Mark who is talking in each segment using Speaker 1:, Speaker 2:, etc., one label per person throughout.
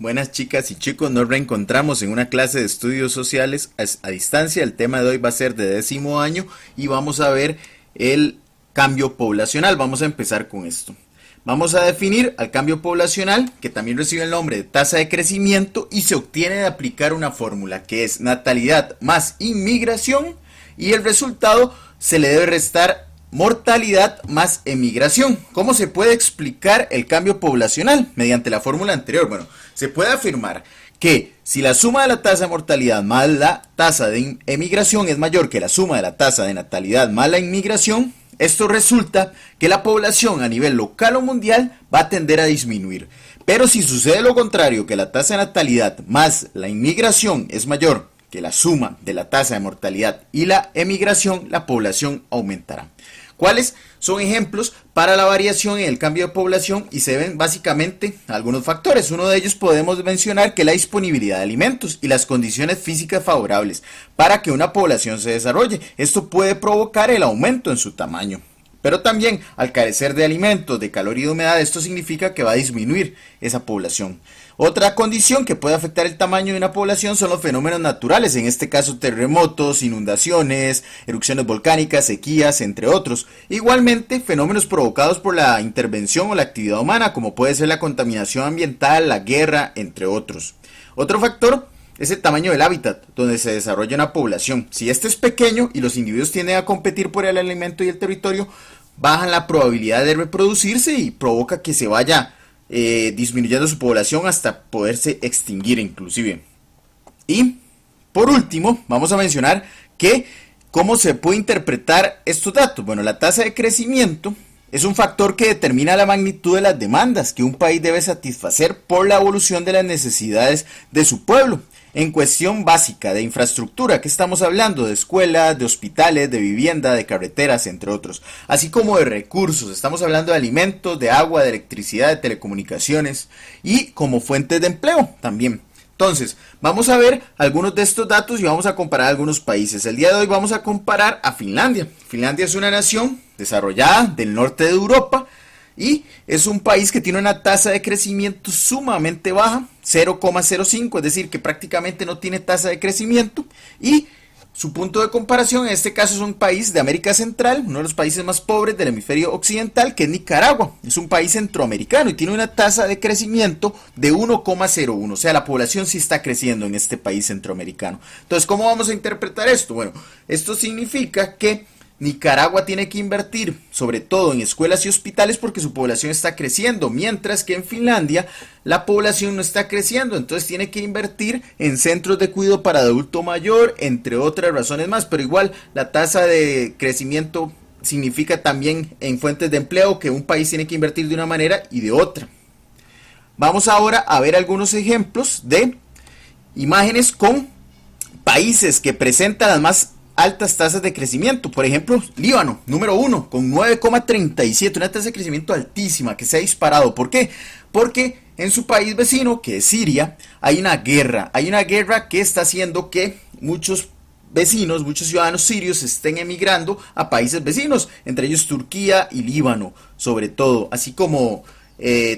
Speaker 1: Buenas chicas y chicos, nos reencontramos en una clase de estudios sociales a distancia. El tema de hoy va a ser de 10º año y vamos a ver el cambio poblacional. Vamos a empezar con esto. Vamos a definir al cambio poblacional, que también recibe el nombre de tasa de crecimiento, y se obtiene de aplicar una fórmula que es natalidad más inmigración, y el resultado se le debe restar mortalidad más emigración. ¿Cómo se puede explicar el cambio poblacional? Mediante la fórmula anterior. Bueno, se puede afirmar que si la suma de la tasa de mortalidad más la tasa de emigración es mayor que la suma de la tasa de natalidad más la inmigración, esto resulta que la población a nivel local o mundial va a tender a disminuir. Pero si sucede lo contrario, que la tasa de natalidad más la inmigración es mayor que la suma de la tasa de mortalidad y la emigración, la población aumentará. ¿Cuáles son ejemplos para la variación en el cambio de población? Y se ven básicamente algunos factores. Uno de ellos podemos mencionar que la disponibilidad de alimentos y las condiciones físicas favorables para que una población se desarrolle. Esto puede provocar el aumento en su tamaño. Pero también al carecer de alimentos, de calor y de humedad, esto significa que va a disminuir esa población. Otra condición que puede afectar el tamaño de una población son los fenómenos naturales, en este caso terremotos, inundaciones, erupciones volcánicas, sequías, entre otros. Igualmente, fenómenos provocados por la intervención o la actividad humana, como puede ser la contaminación ambiental, la guerra, entre otros. Otro factor es el tamaño del hábitat donde se desarrolla una población. Si este es pequeño y los individuos tienden a competir por el alimento y el territorio, bajan la probabilidad de reproducirse y provoca que se vaya disminuyendo su población hasta poderse extinguir inclusive. Y por último, vamos a mencionar que cómo se puede interpretar estos datos. Bueno, la tasa de crecimiento es un factor que determina la magnitud de las demandas que un país debe satisfacer por la evolución de las necesidades de su pueblo. En cuestión básica de infraestructura, que estamos hablando de escuelas, de hospitales, de vivienda, de carreteras, entre otros, así como de recursos, estamos hablando de alimentos, de agua, de electricidad, de telecomunicaciones y como fuentes de empleo también. Entonces, vamos a ver algunos de estos datos y vamos a comparar algunos países. El día de hoy vamos a comparar a Finlandia. Finlandia es una nación desarrollada del norte de Europa y es un país que tiene una tasa de crecimiento sumamente baja, 0,05, es decir, que prácticamente no tiene tasa de crecimiento. Y su punto de comparación en este caso es un país de América Central, uno de los países más pobres del hemisferio occidental, que es Nicaragua. Es un país centroamericano y tiene una tasa de crecimiento de 1,01, o sea, la población sí está creciendo en este país centroamericano. Entonces, ¿cómo vamos a interpretar esto? Bueno, esto significa que Nicaragua tiene que invertir sobre todo en escuelas y hospitales porque su población está creciendo, mientras que en Finlandia la población no está creciendo, entonces tiene que invertir en centros de cuidado para adulto mayor, entre otras razones más. Pero igual la tasa de crecimiento significa también en fuentes de empleo que un país tiene que invertir de una manera y de otra. Vamos ahora a ver algunos ejemplos de imágenes con países que presentan las más altas tasas de crecimiento. Por ejemplo, Líbano, número 1, con 9,37, una tasa de crecimiento altísima que se ha disparado. ¿Por qué? Porque en su país vecino, que es Siria, hay una guerra que está haciendo que muchos vecinos, muchos ciudadanos sirios estén emigrando a países vecinos, entre ellos Turquía y Líbano, sobre todo, así como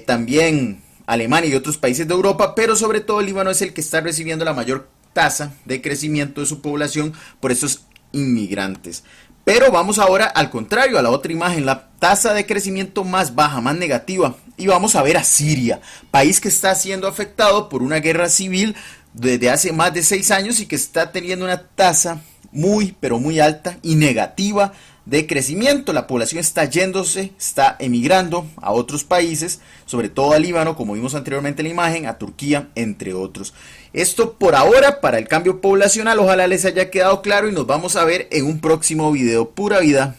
Speaker 1: también Alemania y otros países de Europa, pero sobre todo Líbano es el que está recibiendo la mayor tasa de crecimiento de su población por estos inmigrantes. Pero vamos ahora al contrario, a la otra imagen, la tasa de crecimiento más baja, más negativa, y vamos a ver a Siria, país que está siendo afectado por una guerra civil desde hace más de 6 años y que está teniendo una tasa muy, pero muy alta y negativa de crecimiento. La población está yéndose, está emigrando a otros países, sobre todo a Líbano, como vimos anteriormente en la imagen, a Turquía, entre otros. Esto por ahora para el cambio poblacional, ojalá les haya quedado claro y nos vamos a ver en un próximo video. Pura vida.